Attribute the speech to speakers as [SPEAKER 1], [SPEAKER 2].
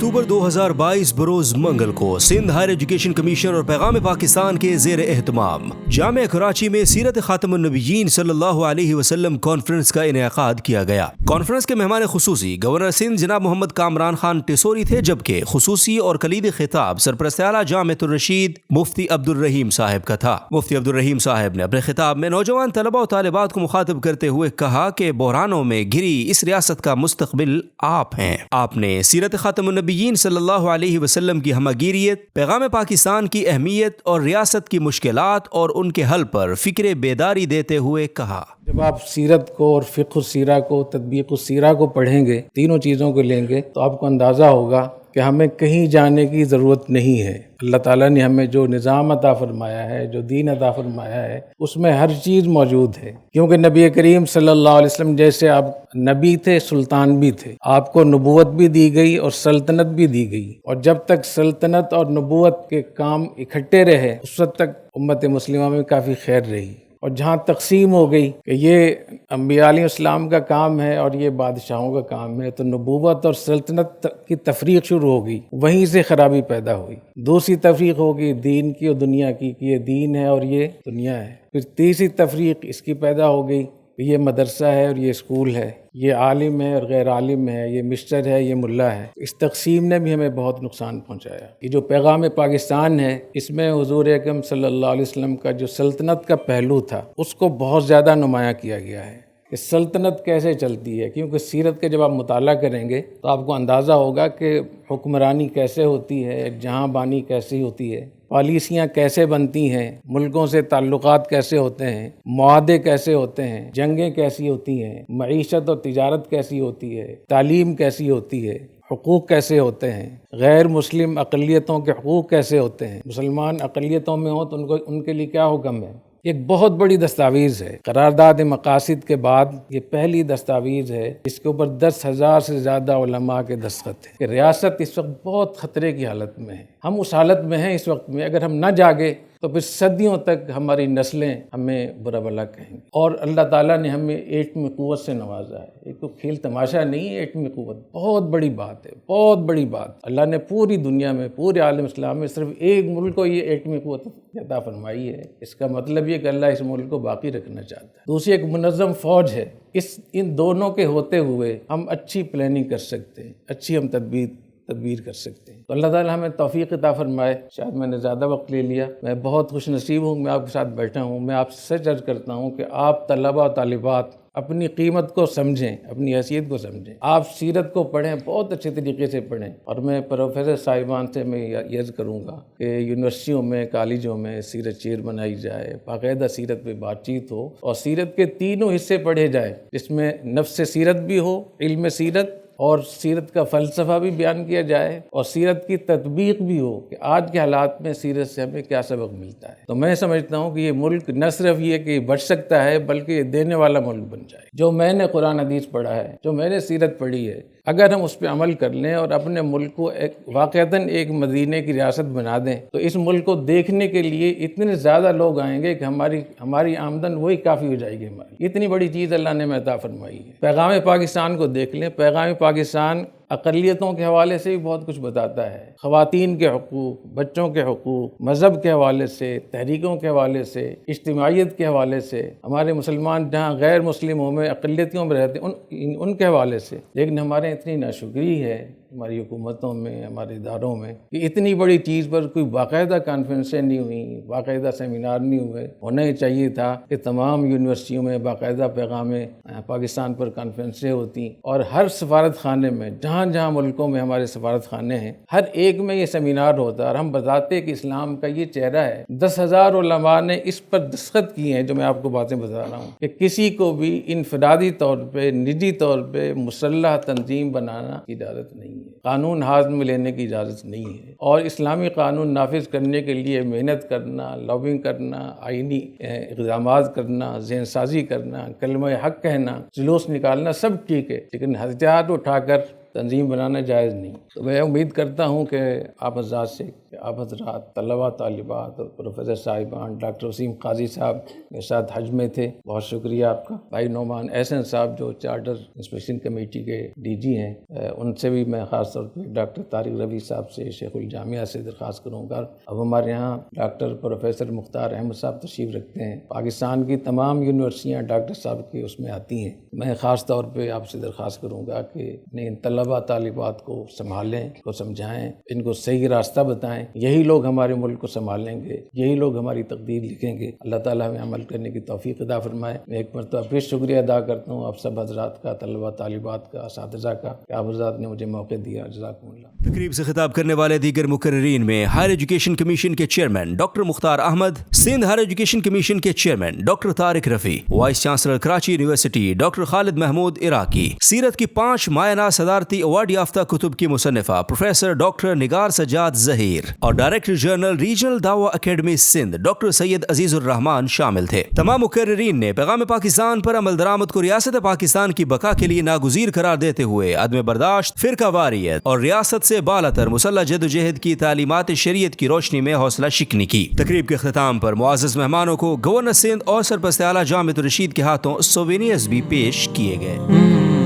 [SPEAKER 1] اکتوبر 2022 بروز منگل کو سندھ ہائر ایجوکیشن کمیشن اور پیغام پاکستان کے زیر اہتمام جامعہ کراچی میں سیرت خاتم النبیین صلی اللہ علیہ وسلم کانفرنس کا انعقاد کیا گیا۔ کانفرنس کے مہمان خصوصی گورنر سندھ جناب محمد کامران خان ٹیسوری تھے، جبکہ خصوصی اور کلیدی خطاب سرپرست اعلیٰ جامعۃ الرشید مفتی عبدالرحیم صاحب کا تھا۔ مفتی عبدالرحیم صاحب نے اپنے خطاب میں نوجوان طلباء و طالبات کو مخاطب کرتے ہوئے کہا کہ بحرانوں میں گھری اس ریاست کا مستقبل آپ ہیں۔ آپ نے سیرت خاتم النبیین صلی اللہ علیہ وسلم کی ہمگیریت، پیغام پاکستان کی اہمیت اور ریاست کی مشکلات اور ان کے حل پر فکر بیداری دیتے ہوئے کہا،
[SPEAKER 2] جب آپ سیرت کو اور فقہ السیرہ کو، تطبیق السیرہ کو پڑھیں گے، تینوں چیزوں کو لیں گے، تو آپ کو اندازہ ہوگا کہ ہمیں کہیں جانے کی ضرورت نہیں ہے۔ اللہ تعالیٰ نے ہمیں جو نظام عطا فرمایا ہے، جو دین عطا فرمایا ہے، اس میں ہر چیز موجود ہے، کیونکہ نبی کریم صلی اللہ علیہ وسلم جیسے آپ نبی تھے، سلطان بھی تھے، آپ کو نبوت بھی دی گئی اور سلطنت بھی دی گئی، اور جب تک سلطنت اور نبوت کے کام اکٹھے رہے اس وقت تک امت مسلمہ میں کافی خیر رہی۔ اور جہاں تقسیم ہو گئی کہ یہ انبیاء علیہ السلام کا کام ہے اور یہ بادشاہوں کا کام ہے، تو نبوت اور سلطنت کی تفریق شروع ہو گئی، وہیں سے خرابی پیدا ہوئی۔ دوسری تفریق ہوگی دین کی اور دنیا کی، کہ یہ دین ہے اور یہ دنیا ہے۔ پھر تیسری تفریق اس کی پیدا ہو گئی کہ یہ مدرسہ ہے اور یہ اسکول ہے، یہ عالم ہے اور غیر عالم ہے، یہ مسٹر ہے، یہ ملا ہے۔ اس تقسیم نے بھی ہمیں بہت نقصان پہنچایا۔ یہ جو پیغام پاکستان ہے، اس میں حضور اکرم صلی اللہ علیہ وسلم کا جو سلطنت کا پہلو تھا، اس کو بہت زیادہ نمایاں کیا گیا ہے کہ سلطنت کیسے چلتی ہے، کیونکہ سیرت کے جب آپ مطالعہ کریں گے تو آپ کو اندازہ ہوگا کہ حکمرانی کیسے ہوتی ہے، ایک جہاں بانی کیسی ہوتی ہے، پالیسیاں کیسے بنتی ہیں، ملکوں سے تعلقات کیسے ہوتے ہیں، معاہدے کیسے ہوتے ہیں، جنگیں کیسی ہوتی ہیں، معیشت اور تجارت کیسی ہوتی ہے، تعلیم کیسی ہوتی ہے، حقوق کیسے ہوتے ہیں، غیر مسلم اقلیتوں کے حقوق کیسے ہوتے ہیں، مسلمان اقلیتوں میں ہوں تو ان کے لیے کیا حکم ہے۔ ایک بہت بڑی دستاویز ہے، قرارداد مقاصد کے بعد یہ پہلی دستاویز ہے جس کے اوپر 10,000 سے زیادہ علماء کے دستخط ہیں کہ ریاست اس وقت بہت خطرے کی حالت میں ہے۔ ہم اس حالت میں ہیں اس وقت میں، اگر ہم نہ جاگے تو پھر صدیوں تک ہماری نسلیں ہمیں برا بھلا کہیں گی۔ اور اللہ تعالیٰ نے ہمیں ایٹمی قوت سے نوازا ہے، ایک تو کھیل تماشا نہیں ہے، ایٹمی قوت بہت بڑی بات ہے، بہت بڑی بات۔ اللہ نے پوری دنیا میں، پورے عالم اسلام میں صرف ایک ملک کو یہ ایٹمی قوت عطا فرمائی ہے۔ اس کا مطلب یہ کہ اللہ اس ملک کو باقی رکھنا چاہتا ہے۔ دوسری ایک منظم فوج ہے۔ ان دونوں کے ہوتے ہوئے ہم اچھی پلاننگ کر سکتے ہیں، اچھی ہم تدبیر کر سکتے ہیں۔ تو اللہ تعالیٰ ہمیں توفیق عطا فرمائے۔ شاید میں نے زیادہ وقت لے لیا، میں بہت خوش نصیب ہوں، میں آپ کے ساتھ بیٹھا ہوں۔ میں آپ سے سچ عرض کرتا ہوں کہ آپ طلباء و طالبات اپنی قیمت کو سمجھیں، اپنی حیثیت کو سمجھیں، آپ سیرت کو پڑھیں، بہت اچھے طریقے سے پڑھیں۔ اور میں پروفیسر صاحبان سے میں یہ عرض کروں گا کہ یونیورسٹیوں میں، کالجوں میں سیرت شیر بنائی جائے، باقاعدہ سیرت پہ بات چیت ہو، اور سیرت کے تینوں حصے پڑھے جائیں، جس میں نفس سیرت بھی ہو، علم سیرت، اور سیرت کا فلسفہ بھی بیان کیا جائے، اور سیرت کی تطبیق بھی ہو کہ آج کے حالات میں سیرت سے ہمیں کیا سبق ملتا ہے۔ تو میں سمجھتا ہوں کہ یہ ملک نہ صرف یہ کہ بچ سکتا ہے بلکہ یہ دینے والا ملک بن جائے۔ جو میں نے قرآن حدیث پڑھا ہے، جو میں نے سیرت پڑھی ہے، اگر ہم اس پہ عمل کر لیں اور اپنے ملک کو واقعتاً ایک مدینے کی ریاست بنا دیں، تو اس ملک کو دیکھنے کے لیے اتنے زیادہ لوگ آئیں گے کہ ہماری آمدن وہی کافی ہو جائے گی ہماری۔ اتنی بڑی چیز اللہ نے ہمیں عطا فرمائی ہے۔ پیغام پاکستان کو دیکھ لیں، پیغام پاکستان اقلیتوں کے حوالے سے بھی بہت کچھ بتاتا ہے، خواتین کے حقوق، بچوں کے حقوق، مذہب کے حوالے سے، تحریکوں کے حوالے سے، اجتماعیت کے حوالے سے، ہمارے مسلمان جہاں غیر مسلموں میں، اقلیتوں میں رہتے ہیں ان کے حوالے سے۔ لیکن ہمارے اتنی ناشکری ہے ہماری حکومتوں میں، ہمارے اداروں میں، کہ اتنی بڑی چیز پر کوئی باقاعدہ کانفرنسیں نہیں ہوئیں، باقاعدہ سیمینار نہیں ہوئے۔ ہونا ہی چاہیے تھا کہ تمام یونیورسٹیوں میں باقاعدہ پیغام پاکستان پر کانفرنسیں ہوتی، اور ہر سفارت خانے میں، جہاں جہاں ملکوں میں ہمارے سفارت خانے ہیں، ہر ایک میں یہ سیمینار ہوتا، اور ہم بتاتے کہ اسلام کا یہ چہرہ ہے۔ 10,000 علماء نے اس پر دستخط کیے ہیں، جو میں آپ کو باتیں بتا رہا ہوں، کہ کسی کو بھی انفرادی طور پہ، نجی طور پہ مسلح تنظیم بنانا کی اجازت نہیں ہے، قانون ہاتھ میں لینے کی اجازت نہیں ہے، اور اسلامی قانون نافذ کرنے کے لیے محنت کرنا، لابنگ کرنا، آئینی اقدامات کرنا، ذہن سازی کرنا، کلمہ حق کہنا، جلوس نکالنا، سب ٹھیک ہے، لیکن ہتھیار اٹھا کر تنظیم بنانا جائز نہیں. تو میں امید کرتا ہوں کہ آپ حضرات سے کہ آپ حضرات طلباء طالبات اور پروفیسر صاحبان، ڈاکٹر وسیم قاضی صاحب میرے ساتھ حج میں تھے، بہت شکریہ آپ کا. بھائی نعمان احسن صاحب جو چارٹر انسپیکشن کمیٹی کے ڈی جی ہیں، ان سے بھی میں خاص طور پہ ڈاکٹر طارق ربیع صاحب سے، شیخ الجامعہ سے درخواست کروں گا. اب ہمارے یہاں ڈاکٹر پروفیسر مختار احمد صاحب تشریف رکھتے ہیں. پاکستان کی تمام یونیورسٹیاں ڈاکٹر صاحب کی اس میں آتی ہیں. میں خاص طور پہ آپ سے درخواست کروں گا کہ ان طلباء طالبات کو سنبھالیں، ان کو سمجھائیں، ان کو صحیح راستہ بتائیں. یہی لوگ ہمارے ملک کو سنبھالیں گے، یہی لوگ ہماری تقدیر لکھیں گے. اللہ تعالیٰ ہمیں عمل کرنے کی توفیق عطا فرمائے. میں ایک مرتبہ پھر شکریہ ادا کرتا ہوں آپ سب حضرات کا، طلباء طالبات کا، اساتذہ کا، کہ آپ حضرات نے مجھے موقع دیا. جزاکم اللہ.
[SPEAKER 1] تقریب سے خطاب کرنے والے دیگر مقررین میں ہائر ایجوکیشن کمیشن کے chairman doctor Mukhtar Ahmed, Sindh higher education commission کے chairman doctor Tariq Rafi, vice chancellor Karachi university doctor Khalid Mahmood Iraqi, سیرت کی 5 ماینہ صدارتی ایوارڈ یافتہ کتب کی مصنفہ پروفیسر ڈاکٹر نگار سجاد ظہیر اور ڈائریکٹر جنرل ریجنل دعوی اکیڈمی سندھ ڈاکٹر سید عزیز الرحمان شامل تھے. تمام مقررین نے پیغام پاکستان پر عمل درآمد کو ریاست پاکستان کی بقا کے لیے ناگزیر قرار دیتے ہوئے عدم برداشت، فرقہ واریت اور ریاست سے بالاتر مسلح جدوجہد کی تعلیمات شریعت کی روشنی میں حوصلہ شکنی کی. تقریب کے اختتام پر معزز مہمانوں کو گورنر سندھ اور سرپرست اعلیٰ جامعۃ الرشید کے ہاتھوں سووینئرز بھی پیش کیے گئے.